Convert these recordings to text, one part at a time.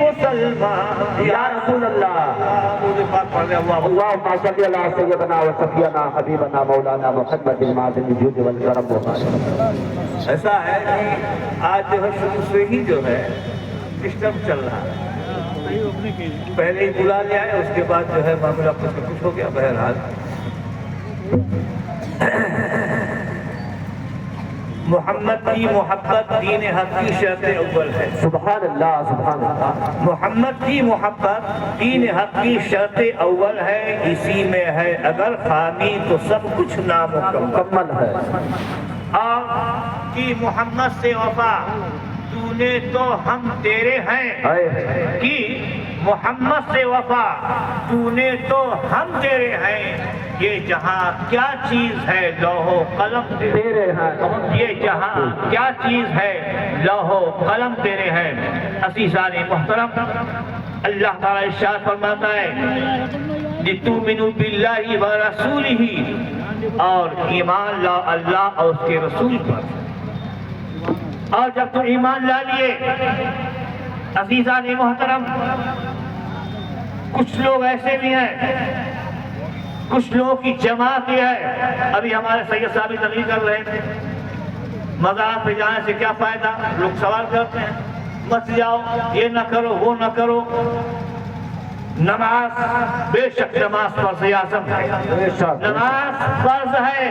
مسلمان یا رسول اللہ اللہم صلی علی سیدنا و صفینا حبیبنا مولانا محمد المعظم الجود والکرم ایسا ہے کہ آج جو ہے شروع سے ہی جو ہے سسٹم چل رہا ہے، پہلے ہی بلا لیا ہے، اس کے بعد جو ہے معاملہ کچھ ہو گیا. بہرحال محمد کی محبت دین حق کی شرط اول ہے. سبحان اللہ سبحان اللہ. محمد کی محبت دین حق کی شرط اول ہے، اسی میں ہے اگر خامی تو سب کچھ نامکمل ہے. اور کہ محمد سے وفا تو نے تو ہم تیرے ہیں، کہ محمد سے وفا تو نے تو ہم تیرے ہیں. یہ جہاں کیا چیز ہے لوح و قلم تیرے ہیں. یہ جہاں کیا چیز ہے لوح و قلم تیرے ہیں. عزیزان محترم، اللہ تعالیٰ ارشاد فرماتا ہے لِتُؤْمِنُوا بِاللَّهِ وَرَسُولِهِ، اور ایمان لا اللہ اور اس کے رسول پر. اور جب تم ایمان لا لیے عزیزان محترم، کچھ لوگ ایسے بھی ہیں، کچھ لوگوں کی جماعت یہ ہے. ابھی ہمارے سید صاحب تقریر کر رہے تھے، مزارات پہ جانے سے کیا فائدہ. لوگ سوال کرتے ہیں مت جاؤ، یہ نہ کرو وہ نہ کرو. نماز بے شک نماز فرض اعظم ہے، نماز فرض ہے.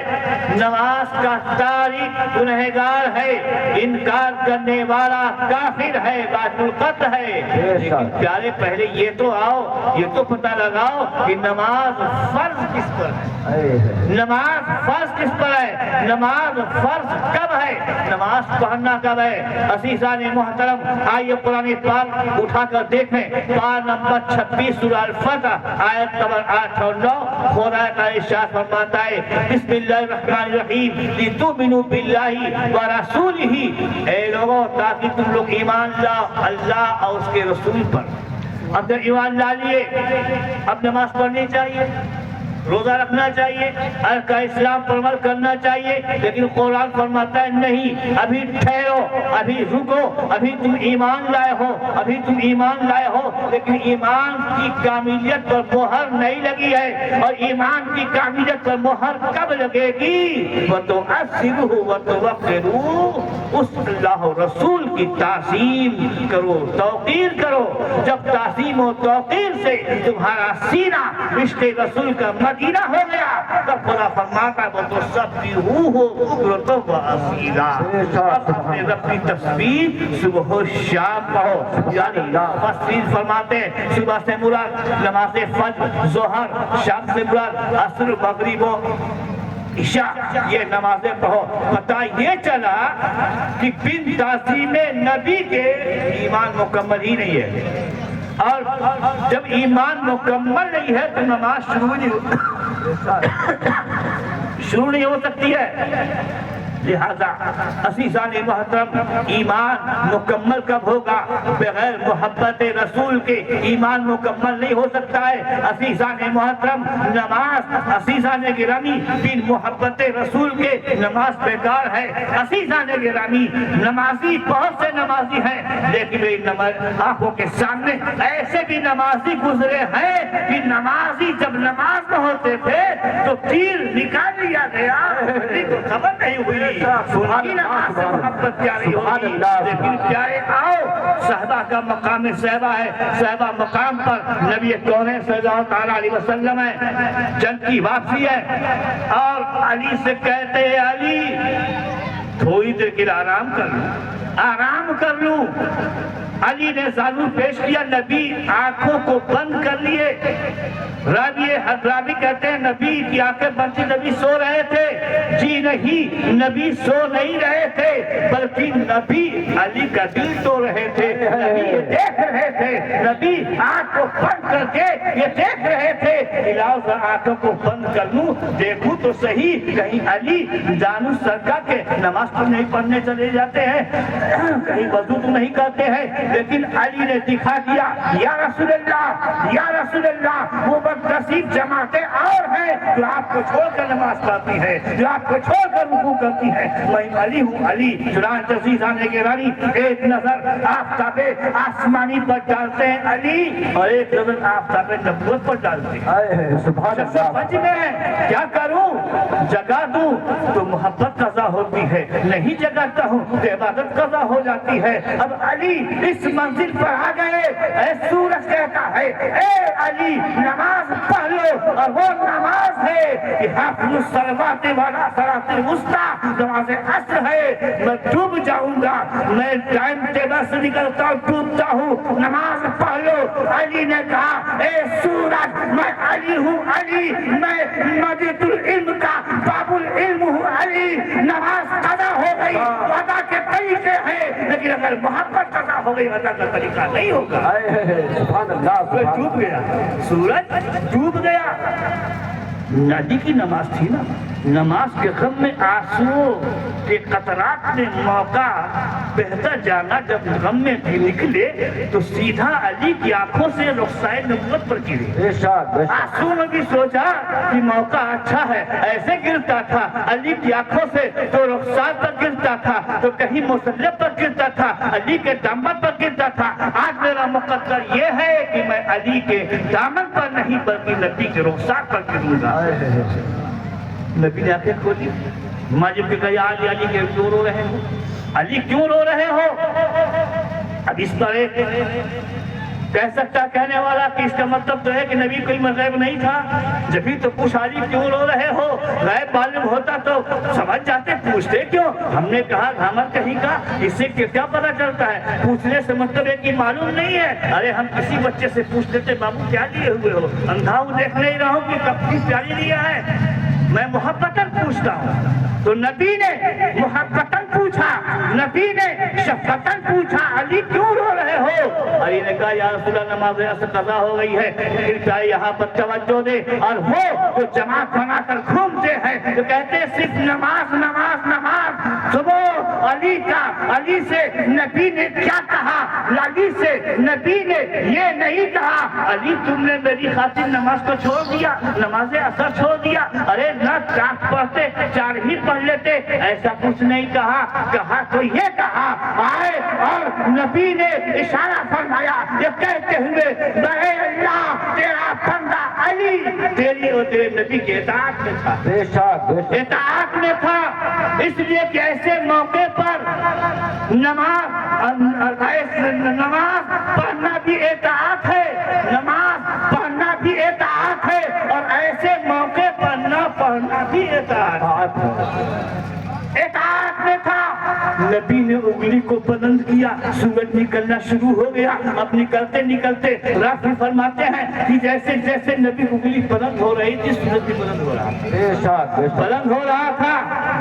نماز کا تارک گنہگار ہے، انکار کرنے والا کافر ہے، باطل القط ہے. لیکن پیارے پہلے یہ تو آؤ، یہ تو پتہ لگاؤ کہ نماز فرض کس پر ہے. نماز فرض کس پر ہے؟ نماز فرض کب ہے؟ نماز پڑھنا کب ہے؟ عزیزان محترم، آئیے قرآن پاک اٹھا کر دیکھیں، پارہ نمبر 26 سورہ الفتح آیت نمبر 8 اور 9. خدا کا ارشاد فرماتا ہے بسم اللہ الرحمن الرحیم لِتُؤْمِنُوا بِاللَّهِ وَرَسُولِهِ، اے لوگوں تاکہ تم لوگ ایمان لاؤ اللہ اور اس کے رسول پر. اب جب ایمان لا لیے اب نماز پڑھنی چاہیے، روزہ رکھنا چاہیے، ارکان اسلام پر عمل کرنا چاہیے. لیکن قرآن فرماتا ہے نہیں، ابھی ٹھہرو، ابھی رکو، ابھی تم ایمان لائے ہو، ابھی تم ایمان لائے ہو. لیکن ایمان کی کاملیت پر مہر نہیں لگی ہے. اور ایمان کی کاملیت پر مہر کب لگے گی؟ وَتُعَزِّرُهُ وَتُوَقِّرُوهُ، اس اللہ رسول کی تعظیم کرو، توقیر کرو. جب تعظیم و توقیر سے تمہارا سینہ عشق رسول کا مدینہ ہو گیا تب خدا فرماتا ہے وَتُسَبِّحُوهُ بُكْرَةً وَأَصِيلًا، اپنے رب کی تسبیح صبح و شام کہو. یعنی مفسرین فرماتے ہیں صبح سے مراد نماز فجر، ظہر، شام سے مراد عصر، مغرب و عشاء، یہ نمازیں پڑھو. پتہ یہ چلا کہ بن تعظیم نبی کے ایمان مکمل ہی نہیں ہے. اور جب ایمان مکمل نہیں ہے تو نماز شروع نہیں ہو سکتی ہے. لہذا عزیزان محترم، ایمان مکمل کب ہوگا؟ بغیر محبت رسول کے ایمان مکمل نہیں ہو سکتا ہے. عزیزان محترم، نماز عزیزان گرامی بن محبت رسول کے نماز بیکار ہے. عزیزان گرامی، نمازی بہت سے نمازی ہیں، لیکن آنکھوں کے سامنے ایسے بھی نمازی گزرے ہیں کہ نمازی جب نماز میں ہوتے تھے تو تیر نکال لیا گیا، تو خبر نہیں ہوئی. سنی نماز سے محبت پیاری ہوگی. لیکن پیارے آؤ، صحابہ کا مقام صحابہ ہے. صحابہ مقام پر نبی کونین صلی اللہ تعالیٰ علیہ وسلم ہے. جنگ کی واپسی ہے اور علی سے کہتے ہیں علی تھوڑی دیر کے لیے آرام کر لوں، آرام کر لوں. علی نے زانو پیش کیا، نبی آنکھوں کو بند کر لیے. راوی کہتے ہیں نبی کی آنکھیں بند تھی، نبی سو رہے تھے. جی نہیں، نبی سو نہیں رہے تھے بلکہ نبی علی کا دل تو رہے تھے. نبی یہ دیکھ رہے تھے، نبی آنکھ کو بند کر کے یہ دیکھ رہے تھے. علاوہ آنکھوں کو بند کر لوں، دیکھوں تو صحیح کہیں علی جانو سرکا کے نماز تو نہیں پڑھنے چلے جاتے ہیں، کہیں وضو تو نہیں کرتے ہیں. لیکن علی نے دکھا دیا یا رسول اللہ وہ بدنصیب جماعتیں اور ہیں جو آپ کو چھوڑ کر نماز پڑھتی ہے، جو آپ کو چھوڑ کر رکوع کرتی ہے، میں علی ہوں علی۔ چنانچہ عزیز آنے کے رانی ایک نظر آفتاب آسمانی پر ڈالتے ہیں علی، اور ایک نظر آفتاب نبوت پر ڈالتے ہیں۔ سبحان اللہ۔ سمجھ میں کیا کروں، جگہ دوں تو محبت قضا ہوتی ہے، نہیں جگاتا ہوں تو عبادت قضا ہو جاتی ہے۔ اب علی اس منزل پر آ گئے، اے سورج کہتا ہے اے علی نماز پڑھ لو، اور وہ نماز ہے کہ حافظ الصلوات والا صلاۃ الوسطی نماز عصر ہے۔ میں ڈوب جاؤں گا، میں ٹائم ٹیبل سے نکلتا ہوں ڈوبتا ہوں، نماز پڑھ لو۔ علی نے کہا اے سورج میں علی ہوں علی، میں مدینہ العلم کا باب العلم ہوں علی، نماز قضا ہو گئی ادا کے طریقے ہیں، لیکن اگر محبت قضا ہو گئی ادا کا طریقہ نہیں ہوگا۔ سبحان اللہ۔ سورج ڈوب گیا، سورج ڈوب گیا۔ علی کی نماز تھی نا، نماز کے غم میں آنسو کے قطرات نے موقع بہتا جانا، جب غم میں بھی نکلے تو سیدھا علی کی آنکھوں سے رخسائے نبوت پر گرے۔ آنسو نے بھی سوچا کہ موقع اچھا ہے، ایسے گرتا تھا علی کی آنکھوں سے تو رخسار پر گرتا تھا، تو کہیں مصلی پر گرتا تھا، علی کے دامن پر گرتا تھا۔ آج میرا مقدر یہ ہے کہ میں علی کے دامن پر نہیں بلکہ نبی کے رخسار پر گروں گا۔ نبی نے آنکھیں کھولی، ماجب کے کہا علی علی کے کیوں رو رہے ہو، علی کیوں رو رہے ہو؟ اب اس پر ایک کہہ سکتا کہنے والا کہ اس کا مطلب تو ہے کہ نبی کوئی غیب نہیں تھا، جبھی تو پوچھ علی کیوں رو رہے ہو، غیب معلوم ہوتا تو سمجھ جاتے، پوچھتے کیوں؟ ہم نے کہا گھامر کہیں کا، اس سے کیا پتہ چلتا ہے؟ پوچھنے سے مطلب ہے کہ معلوم نہیں ہے۔ ارے ہم کسی بچے سے پوچھ لیتے بابو کیا لیے ہوئے ہو، اندھا ہوں دیکھ نہیں رہا ہوں کہ کب کی پیاری لیا ہے، میں محبتاً پوچھتا ہوں۔ تو نبی نے محبتاً پوچھا، نبی نے شفقتاً پوچھا علی کیوں رو رہے ہو؟ علی نے کہا یا رسول اللہ نماز عصر قضا ہو گئی ہے، پھر یہاں پر توجہ دے۔ اور وہ جو جماعت بنا کر گھومتے ہیں تو کہتے ہیں صرف نماز نماز نماز۔ صبح علی کا، علی سے نبی نے کیا کہا؟ علی سے نبی نے یہ نہیں کہا علی تم نے میری خاطر نماز کو چھوڑ دیا، نماز عصر چھوڑ دیا، ارے نہ چار پڑھتے چار ہی پڑھ لیتے، ایسا کچھ نہیں کہا۔ کہا تو یہ کہا آئے اور نبی نے اشارہ فرمایا یہ کہتے ہوئے اے اللہ تیرا بندہ علی تیری اور تیرے نبی کے اطاعت میں تھا، اطاعت میں تھا۔ اس لیے کہ ایسے موقع پر نماز پڑھنا بھی اطاعت ہے، نماز پڑھنا بھی اطاعت ہے، اور ایسے موقع پر نہ پڑھنا بھی اطاعت میں تھا۔ نبی نے انگلی کو بلند کیا، سورج نکلنا شروع ہو گیا۔ اب نکلتے نکلتے رافی فرماتے ہیں کہ جیسے جیسے نبی انگلی بلند ہو رہی تھی سورج بھی بلند ہو رہا تھا، بلند ہو رہا تھا۔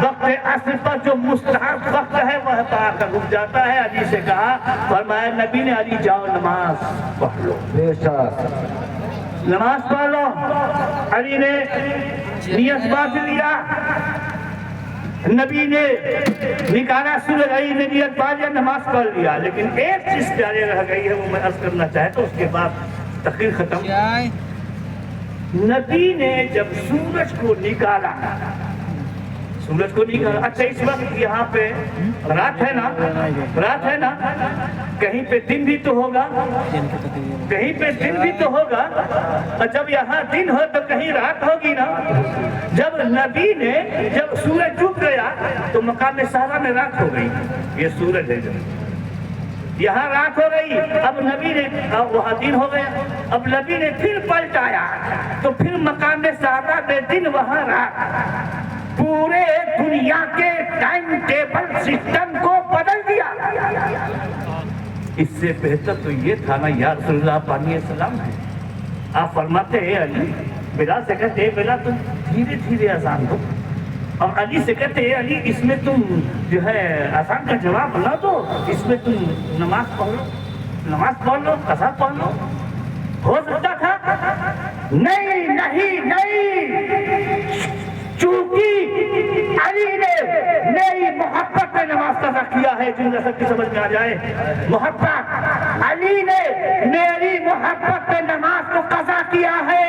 وقت عصر پر جو مستحب وقت ہے وہ پا کر رک جاتا ہے۔ علی سے کہا، فرمایا نبی نے علی جاؤ نماز پڑھ لو، نماز پڑھ لو۔ علی نے نیت باندھ لیا، نبی نے نکالا سورج، علی نے نیت باندھ لیا، نماز پڑھ لیا۔ لیکن ایک چیز پیارے رہ گئی ہے وہ میں عرض کرنا چاہتا ہوں، اس کے بعد تقریر ختم۔ نبی نے جب سورج کو نکالا، سورج کو نکالا، اچھا اس وقت یہاں پہ رات ہے نا، رات ہے نا، کہیں پہ دن بھی تو ہوگا، کہیں پہ دن بھی تو ہوگا، اور جب یہاں دن ہو تو کہیں رات ہوگی نا۔ جب نبی نے جب سورج ڈوب گیا تو مقام صحرا میں رات ہو گئی، یہ سورج ہے جب یہاں رات ہو گئی، اب نبی نے وہاں دن ہو گیا، اب نبی نے پھر پلٹایا تو پھر مقام صحرا میں دن وہاں رات، پورے دنیا کے ٹائم ٹیبل سسٹم کو بدل دیا۔ اس سے بہتر تو یہ تھا نا یا رسول اللہ پانی السلام ہے، آپ فرماتے ہیں علی، بلال سے کہتے ہیں بلال تم دھیرے دھیرے اذان دو، اور علی سے کہتے ہیں علی اس میں تم جو ہے اذان کا جواب نہ دو، اس میں تم نماز پڑھ لو، نماز پڑھ لو، قضا پڑھ لو۔ ہو سکتا تھا نہیں نہیں نہیں، چونکہ کیونکہ علی نے میری محبت میں نماز قضا کیا ہے. جن سب کی سمجھ میں آ جائے محبت, علی نے میری محبت میں نماز کو قضا کیا ہے,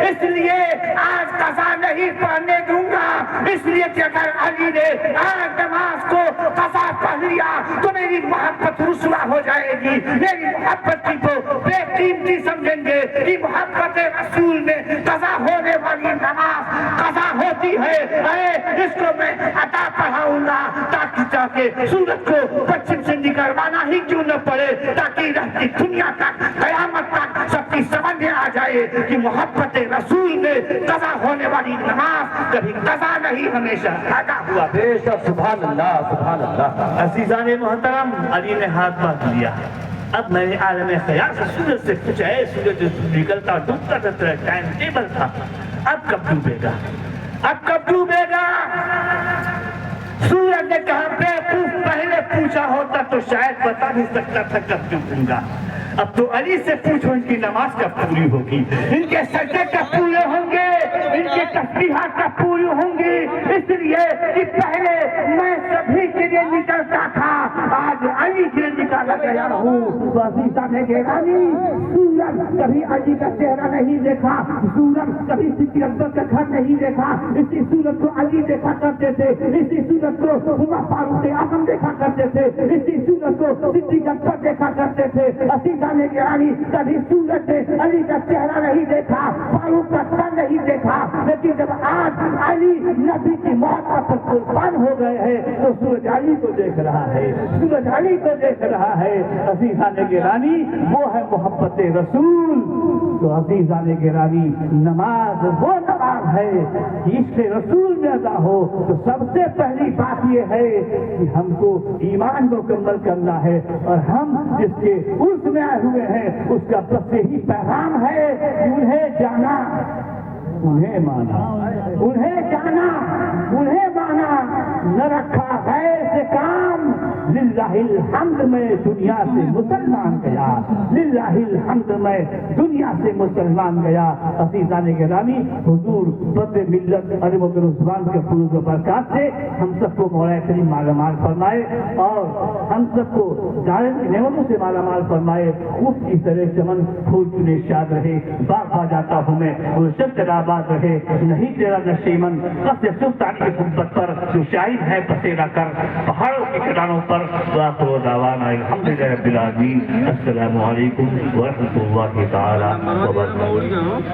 اس لیے آج قضا نہیں پڑھنے دوں گا. اس لیے کہ اگر علی نے آج نماز کو قضا پڑھ لیا تو میری محبت رسوا ہو جائے گی. میری محبت کی تو بے قیمتی سمجھیں گے کہ محبت رسول میں قضا ہونے والی نماز قضا ہوتی ہے. ارے اس کو میں عطا پڑھاؤں گا تاکہ سورج کو پچھم سے نکلوانا ہی کیوں نہ پڑے, تاکہ رہتی دنیا تک قیامت تک سب کی سمجھ میں آ جائے کہ محبت رسول میں قضا ہونے والی نماز کبھی قضا نہیں, ہمیشہ ادا ہوا. بے شک, سبحان اللہ سبحان اللہ. عزیزان محترم, علی نے ہاتھ باندھ لیا. اب میرے عالم خیال سے سورج سے کچھ ہے, سورج نکلتا ڈوبتا تھا, ٹائم ٹیبل تھا. اب کب ڈوبے گا, اب کب ڈوبے گا؟ سورج نے کہا بیوقوف, پہلے پوچھا ہوتا تو شاید بتا نہیں سکتا تھا کب ڈوبوں گا. اب تو علی سے پوچھو ان کی نماز کب پوری ہوگی, ان کے سجدے کب پورے ہوں گے, ان کی تسبیحات کب پوری ہوں گی. اس لیے کہ پہلے میں سبھی کے لیے نکلتا تھا, آج علی کے لیے نکالا گیا ہوں. تو عزیزان گرامی, سورج کبھی علی کا چہرہ نہیں دیکھا, سورج کبھی صدیق اکبر کا گھر نہیں دیکھا. اسی سورج کو علی دیکھا کرتے تھے, اسی سورج کو عمر فاروق اعظم دیکھا کرتے تھے, اسی سورج کو صدیق اکبر دیکھا کرتے تھے. عزیزان گرامی, کبھی سورج نے علی کا چہرہ نہیں دیکھا, فاروق کا سر نہیں دیکھا, لیکن جب آج علی نبی کی محبت پر قربان ہو گئے ہیں تو سورج علی کو دیکھ رہا ہے, سورج علی کو دیکھ رہا ہے. عزیزان گرامی, وہ ہے محبت رسول. تو عزیزان گرامی, نماز وہ نماز ہے کہ عشق رسول میں ادا ہو. تو سب سے پہلی بات یہ ہے کہ ہم کو ایمان مکمل کرنا ہے, اور ہم جس کے عرص میں آئے ہوئے ہیں اس کا بس یہی پیغام ہے کہ انہیں جانا, انہیں مانا, انہیں جانا, انہیں مانا, نہ رکھا غیر سے کام. للہ الحمد, میں دنیا سے مسلمان گیا, للہ الحمد, میں دنیا سے مسلمان گیا. عزیزان گرامی, حضور بد ملت علی بکر عثمان کے فروغ و برکات سے ہم سب کو مولا کریم مالا مال فرمائے, اور ہم سب کو دارین کی نعمتوں سے مالا مال فرمائے. خوب کی طرح چمن پھول چنے شاد رہے, باغ پا جاتا ہوں میں گلشن تیرا آباد رہے, نہیں تیرا نشیمن قصد سلطان کی قربت پر جو شاہد ہے بسیرا کر پہاڑوں کے کناروں پر. وآخر دعوانا الحمدللہ رب العالمین. السلام علیکم ورحمۃ اللہ تعالی وبرکاتہ.